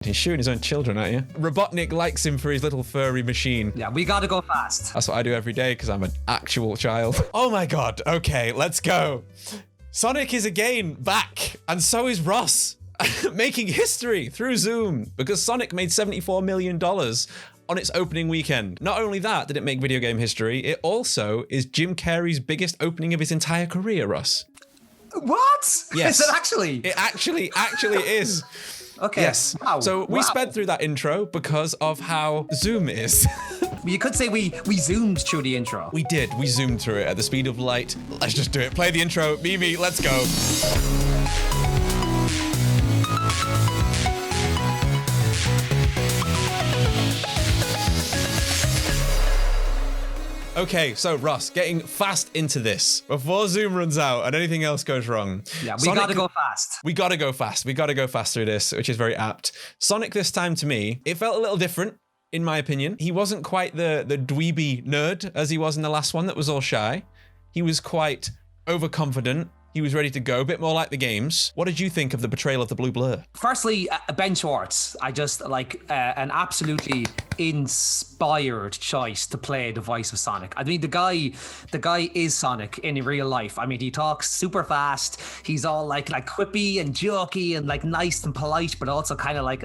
He's shooting his own children at you. Robotnik likes him for his little furry machine. Yeah, we gotta go fast. That's what I do every day because I'm an actual child. Oh my god, okay, let's go. Sonic is again back, and so is Ross, making history through Zoom because Sonic made $74 million on its opening weekend. Not only that did it make video game history, it also is Jim Carrey's biggest opening of his entire career, Russ. What? Yes. Is it actually? It actually is. Okay. Yes. Wow. So we sped through that intro because of how Zoom is. You could say we zoomed through the intro. We did. We zoomed through it at the speed of light. Let's just do it. Play the intro. Mimi, let's go. Okay, so Ross, getting fast into this before Zoom runs out and anything else goes wrong. Yeah, we gotta go fast. We gotta go fast. We gotta go fast through this, which is very apt. Sonic this time to me, it felt a little different, in my opinion. He wasn't quite the dweeby nerd as he was in the last one that was all shy. He was quite overconfident. He was ready to go, a bit more like the games. What did you think of the portrayal of the blue blur? Firstly, Ben Schwartz. I just like an absolutely inspired choice to play the voice of Sonic. I mean, the guy is Sonic in real life. I mean, he talks super fast. He's all like quippy and jokey and like nice and polite, but also kind of like,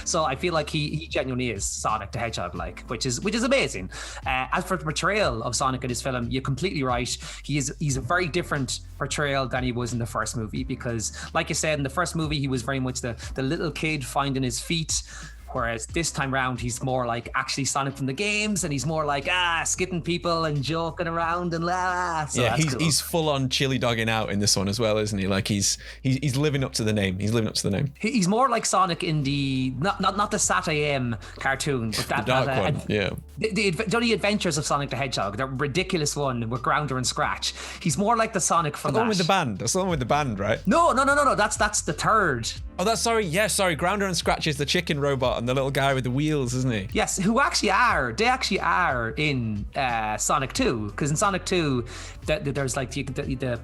So I feel like he genuinely is Sonic the Hedgehog, like, which is amazing. As for the portrayal of Sonic in this film, you're completely right. He's a very different portrayal than he was in the first movie because, like you said, in the first movie he was very much the little kid finding his feet, whereas this time round he's more like actually Sonic from the games, and he's more like skipping people and joking around and So yeah, he's he's full on chili dogging out in this one as well, isn't he? Like he's living up to the name. He's living up to the name. He's more like Sonic in the not the Sat AM cartoon, but that the dark one. Yeah. The Adventures of Sonic the Hedgehog, the ridiculous one with Grounder and Scratch. He's more like the Sonic from the one with the band. That's the one with the band, right? No. That's the third. Oh, that's sorry. Grounder and Scratch is the chicken robot and the little guy with the wheels, isn't he? Yes, they actually are in Sonic 2, because in Sonic 2 there's like the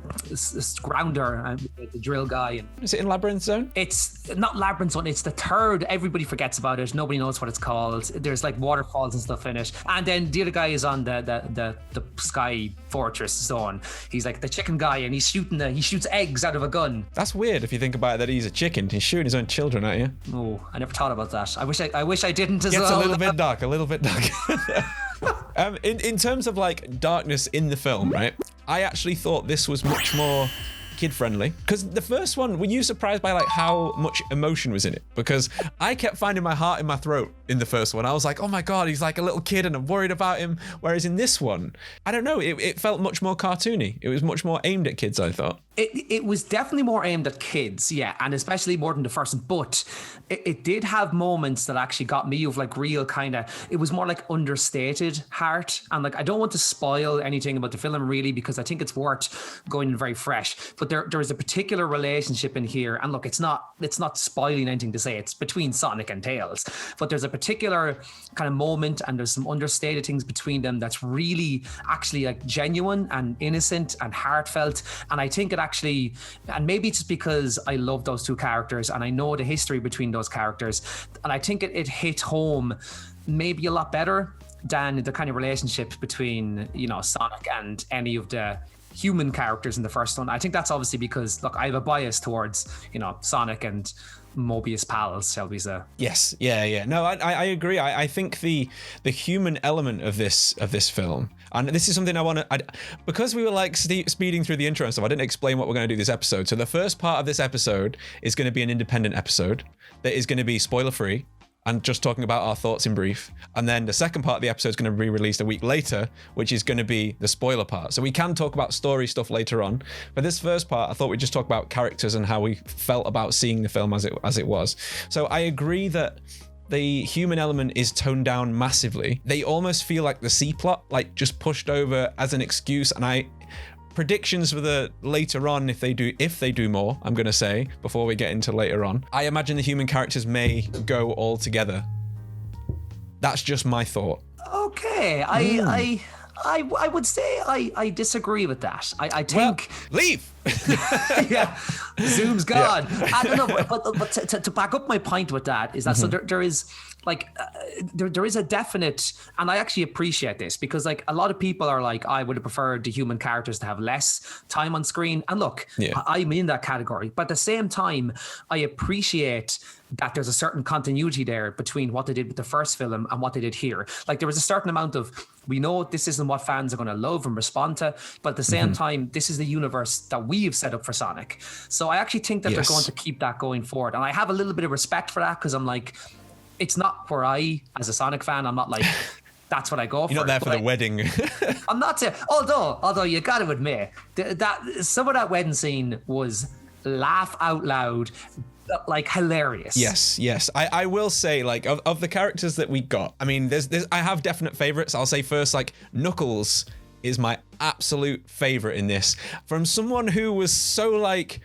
Grounder and the drill guy. And is it in Labyrinth Zone? It's not Labyrinth Zone. It's the third. Everybody forgets about it. Nobody knows what it's called. There's like waterfalls and stuff in it. And then the other guy is on the Sky Fortress Zone. He's like the chicken guy, and he shoots eggs out of a gun. That's weird if you think about it, that he's a chicken. He's shooting his own children at you. Oh, I never thought about that. I wish I didn't as Gets well. a little bit dark. In terms of like darkness in the film, right? I actually thought this was much more kid-friendly, because the first one, were you surprised by like how much emotion was in it? Because I kept finding my heart in my throat in the first one. I was like, oh my god, he's like a little kid and I'm worried about him. Whereas in this one, I don't know, it felt much more cartoony. It was much more aimed at kids, I thought. It was definitely more aimed at kids, yeah, and especially more than the first one, but it did have moments that actually got me of like real kind of, it was more like understated heart, and like I don't want to spoil anything about the film really, because I think it's worth going in very fresh, but there is a particular relationship in here, and look, it's not spoiling anything to say it's between Sonic and Tails, but there's a particular kind of moment and there's some understated things between them that's really actually like genuine and innocent and heartfelt, and I think it actually, and maybe it's just because I love those two characters and I know the history between those characters, and I think it hit home maybe a lot better than the kind of relationship between, you know, Sonic and any of the human characters in the first one. I think that's obviously because, look, I have a bias towards, you know, Sonic and Mobius pals, shall we say. Yes, yeah. No, I agree. I think the human element of this film, and this is something I want to, because we were like speeding through the intro and stuff, I didn't explain what we're going to do this episode. So the first part of this episode is going to be an independent episode that is going to be spoiler free and just talking about our thoughts in brief. And then the second part of the episode is going to be released a week later, which is going to be the spoiler part. So we can talk about story stuff later on. But this first part, I thought we'd just talk about characters and how we felt about seeing the film as it was. So I agree that the human element is toned down massively. They almost feel like the C plot, like just pushed over as an excuse. And predictions for the later on, if they do more, I'm going to say, before we get into later on, I imagine the human characters may go all together. That's just my thought. Okay, I would say I disagree with that. I think... Well, leave! Yeah. Zoom's gone. I don't know, but to back up my point with that is that so there is like there is a definite, and I actually appreciate this because like a lot of people are like, I would have preferred the human characters to have less time on screen. And look, I'm in that category, but at the same time, I appreciate that there's a certain continuity there between what they did with the first film and what they did here. Like there was a certain amount of, we know this isn't what fans are going to love and respond to, but at the same time, this is the universe that we've set up for Sonic. So I actually think that they're going to keep that going forward. And I have a little bit of respect for that because I'm like, it's not where I, as a Sonic fan, I'm not like, that's what I go for. You're not there for the wedding. I'm not saying, although you got to admit that some of that wedding scene was laugh out loud, like hilarious. Yes. I will say, like, of the characters that we got, I mean, there's I have definite favorites. I'll say first, like, Knuckles is my absolute favorite in this. From someone who was so like,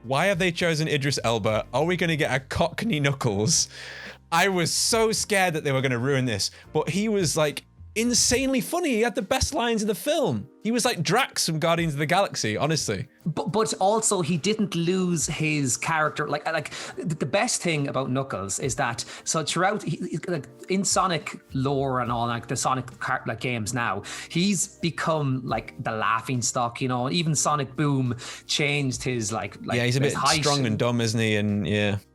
why have they chosen Idris Elba? Are we going to get a Cockney Knuckles? I was so scared that they were going to ruin this, but he was like insanely funny. He had the best lines in the film. He was like Drax from Guardians of the Galaxy, honestly. But also he didn't lose his character. Like the best thing about Knuckles is that so throughout like in Sonic lore and all like the Sonic like games now, he's become like the laughing stock. You know, even Sonic Boom changed his like he's a bit strong and dumb, isn't he? And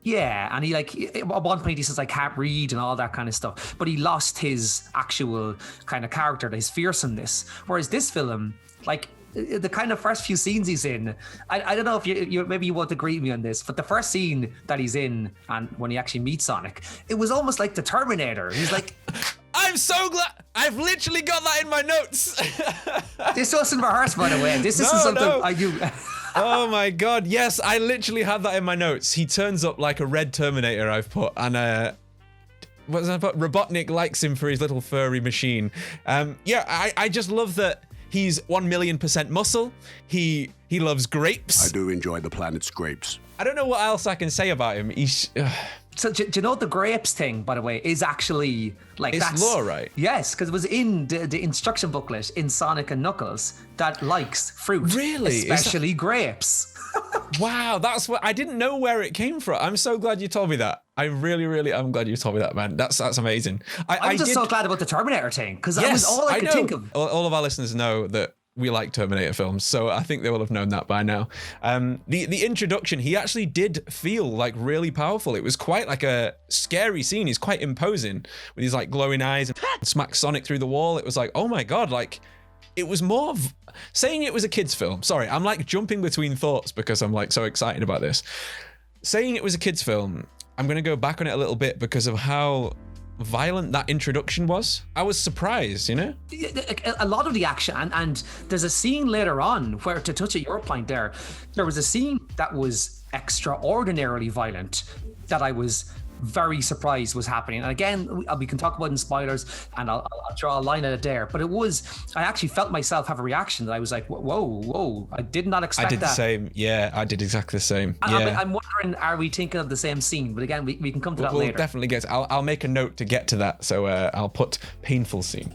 yeah, and he like at one point he says I can't read and all that kind of stuff. But he lost his actual kind of character, his fearsomeness. Whereas this film, like the kind of first few scenes he's in, I don't know if you maybe you won't agree with me on this, but the first scene that he's in and when he actually meets Sonic, it was almost like the Terminator. He's like, I'm so glad. I've literally got that in my notes. This wasn't rehearsed, by the way. This isn't something I do. Oh my god, yes, I literally had that in my notes. He turns up like a red Terminator, I've put, and what was I put? Robotnik likes him for his little furry machine. I just love that he's 1,000,000% muscle. He loves grapes. I do enjoy the planet's grapes. I don't know what else I can say about him. He's So do you know the grapes thing, by the way, is actually like it's that's lore, right? Yes, because it was in the instruction booklet in Sonic and Knuckles that likes fruit, really, especially grapes. Wow, that's what I didn't know where it came from. I'm so glad you told me that. I really am glad you told me that, man. That's amazing. I'm just so glad about the Terminator thing because that was all I could think of. All of our listeners know that we like Terminator films, so I think they will have known that by now. The introduction, he actually did feel like really powerful. It was quite like a scary scene. He's quite imposing with his like glowing eyes and smacks Sonic through the wall. It was like, oh my god, like it was more of saying it was a kid's film. Sorry, I'm like jumping between thoughts because I'm like so excited about this. Saying it was a kid's film, I'm going to go back on it a little bit because of how violent that introduction was. I was surprised, you know? A lot of the action, and there's a scene later on where, to touch at your point there was a scene that was extraordinarily violent that I was very surprised was happening. And again, we can talk about it in spoilers and I'll draw a line at it there, but I actually felt myself have a reaction that I was like, whoa, I did not expect that. I did the same. Yeah, I did exactly the same. I'm wondering, are we thinking of the same scene? But again, we can come to that later. We'll definitely get to, I'll make a note to get to that. So I'll put painful scene.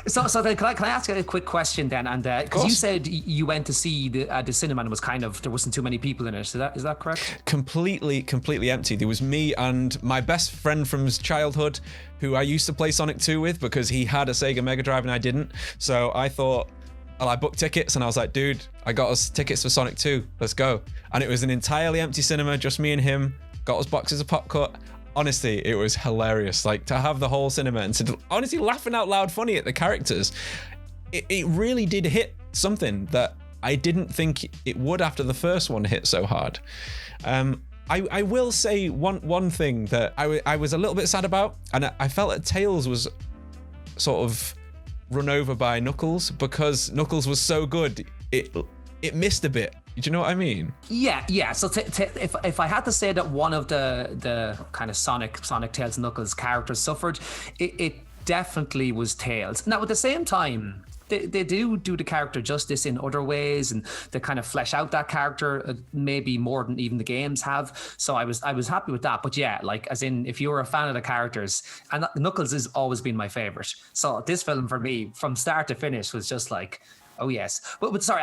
So then can I ask you a quick question then? And because you said you went to see the cinema and it was kind of, there wasn't too many people in it. Is that correct? Completely empty. There was me and my best friend from childhood who I used to play Sonic 2 with because he had a Sega Mega Drive and I didn't. So I thought, well, I booked tickets and I was like, dude, I got us tickets for Sonic 2. Let's go. And it was an entirely empty cinema, just me and him. Got us boxes of popcorn. Honestly, it was hilarious. Like to have the whole cinema and to honestly laughing out loud funny at the characters. It really did hit something that I didn't think it would after the first one hit so hard. I will say one thing that I was a little bit sad about, and I felt that Tails was sort of run over by Knuckles because Knuckles was so good, it missed a bit. Do you know what I mean? Yeah. So if I had to say that one of the kind of Sonic, Tails, Knuckles characters suffered, it definitely was Tails. Now at the same time, they do the character justice in other ways, and they kind of flesh out that character maybe more than even the games have. So I was happy with that. But yeah, like as in if you're a fan of the characters, and Knuckles has always been my favorite. So this film for me from start to finish was just like Oh yes, but sorry.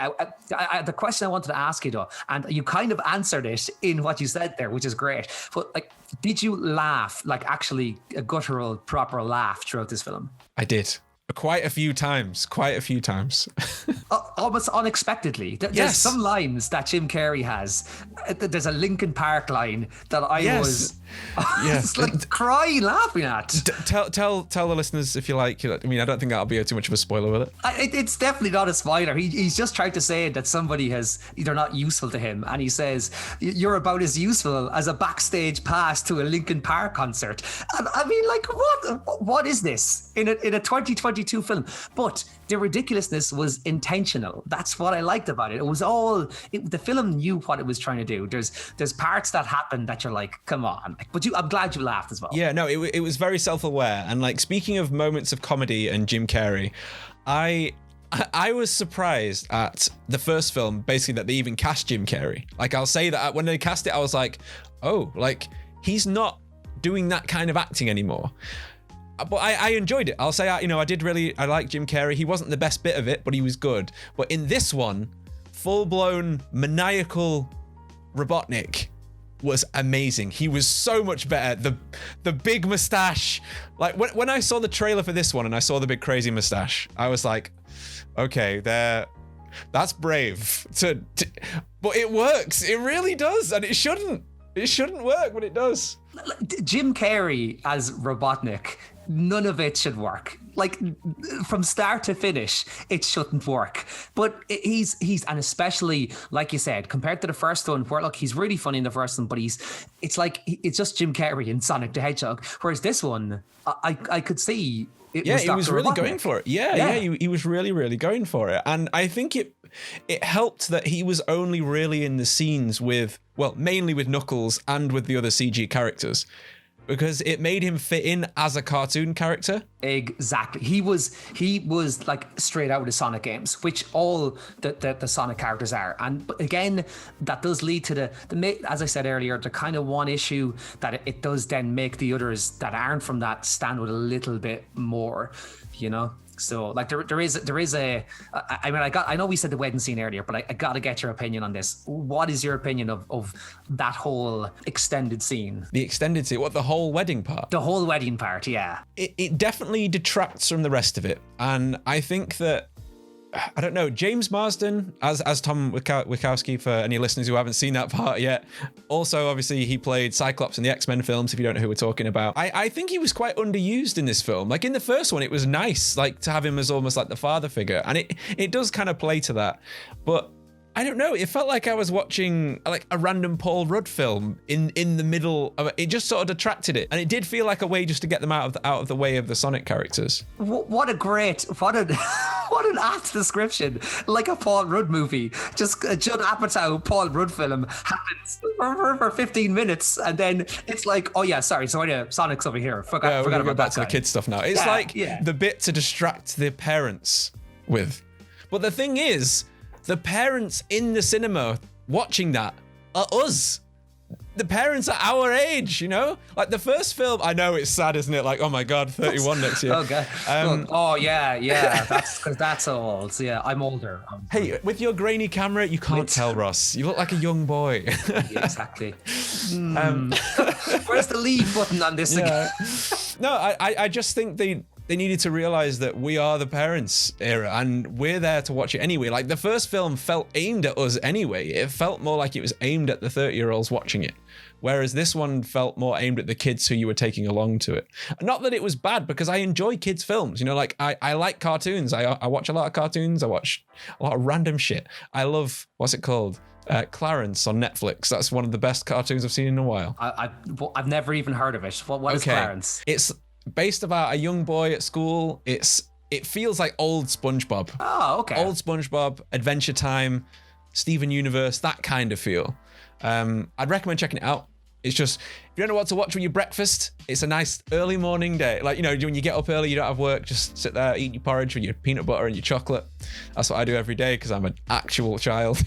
The question I wanted to ask you though, and you kind of answered it in what you said there, which is great. But like, did you laugh, like actually a guttural, proper laugh throughout this film? I did. Quite a few times. Almost unexpectedly. There's some lines that Jim Carrey has. There's a Linkin Park line that I was like crying laughing at. Tell the listeners if you like. I mean, I don't think that'll be too much of a spoiler with it. It's definitely not a spoiler. He's just trying to say that somebody has either not useful to him, and he says you're about as useful as a backstage pass to a Linkin Park concert. And I mean, like, what is this in a 2022 film? But the ridiculousness was intentional. That's what I liked about it. It was all the film knew what it was trying to do. There's parts that happen that you're like, come on. But I'm glad you laughed as well. Yeah, no, it was very self-aware. And like, speaking of moments of comedy and Jim Carrey, I was surprised at the first film, basically, that they even cast Jim Carrey. Like, I'll say that when they cast it, I was like, oh, like, he's not doing that kind of acting anymore. But I enjoyed it. I'll say, I like Jim Carrey. He wasn't the best bit of it, but he was good. But in this one, full-blown maniacal Robotnik was amazing. He was so much better. The big mustache. Like, when I saw the trailer for this one and I saw the big crazy mustache, I was like, okay, that's brave. But it works. It really does. And it shouldn't work, but it does. Jim Carrey as Robotnik, none of it should work. Like, from start to finish, it shouldn't work. But he's and especially, like you said, compared to the first one, where look, he's really funny in the first one, but it's just Jim Carrey in Sonic the Hedgehog. Whereas this one, I could see it was Dr. he was really Robotnik. going for it. Yeah, he was really, really going for it. And I think it helped that he was only really in the scenes mainly with Knuckles and with the other CG characters, because it made him fit in as a cartoon character. Exactly. He was like straight out of the Sonic games, which all the Sonic characters are. And again, that does lead to the as I said earlier, the kind of one issue that it does then make the others that aren't from that stand with a little bit more, you know? So like there is I know we said the wedding scene earlier, but I got to get your opinion on this. What is your opinion of that whole extended scene? The extended scene? What, the whole wedding part? The whole wedding part, yeah. It definitely detracts from the rest of it. And I think that, I don't know, James Marsden as Tom Wachowski, for any listeners who haven't seen that part yet. Also, obviously, he played Cyclops in the X-Men films, if you don't know who we're talking about. I think he was quite underused in this film. Like, in the first one, it was nice, like, to have him as almost like the father figure. And it does kind of play to that. But I don't know, it felt like I was watching like a random Paul Rudd film in the middle of it. It just sort of detracted it. And it did feel like a way just to get them out of the way of the Sonic characters. What an apt description. Like a Paul Rudd movie. Just a Judd Apatow Paul Rudd film happens for 15 minutes, and then it's like, oh yeah, sorry, Sonic's over here. Forgot we're gonna about go back that to guy. the kids stuff now. It's the bit to distract the parents with. But the thing is, the parents in the cinema watching that are us. The parents are our age, you know? Like the first film, I know it's sad, isn't it? Like, oh my God, 31 next year. Oh God. Yeah. That's because that's old. So, yeah, I'm older. Hey, with your grainy camera, you can't tell, Ross. You look like a young boy. Yeah, exactly. Where's the leave button on this again? No, I just think they needed to realize that we are the parents era and we're there to watch it anyway. Like the first film felt aimed at us anyway. It felt more like it was aimed at the 30-year-olds watching it. Whereas this one felt more aimed at the kids who you were taking along to it. Not that it was bad, because I enjoy kids' films. You know, like I like cartoons. I watch a lot of cartoons. I watch a lot of random shit. I love, what's it called? Clarence on Netflix. That's one of the best cartoons I've seen in a while. I've never even heard of it. What is Clarence? It's based about a young boy at school. It feels like old SpongeBob. Oh, okay. Old SpongeBob, Adventure Time, Steven Universe, that kind of feel. I'd recommend checking it out. It's just, if you don't know what to watch with your breakfast, it's a nice early morning day. Like, you know, when you get up early, you don't have work, just sit there, eat your porridge with your peanut butter and your chocolate. That's what I do every day because I'm an actual child.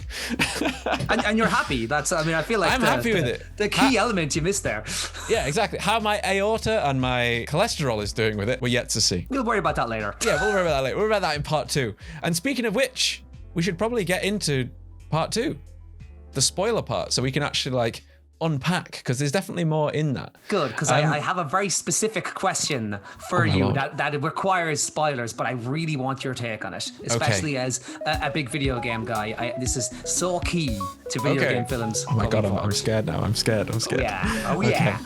and you're happy. I feel like I'm happy with it. The key element you missed there. Yeah, exactly. How my aorta and my cholesterol is doing with it, we're yet to see. We'll worry about that later. Yeah, we'll worry about that later. We'll worry about that in part 2. And speaking of which, we should probably get into part 2, the spoiler part, so we can actually like unpack, because there's definitely more in that. Good, because I have a very specific question for you that it requires spoilers, but I really want your take on it, especially as a big video game guy. This is so key to video game films. Oh my god, I'm scared now. I'm scared. Oh yeah.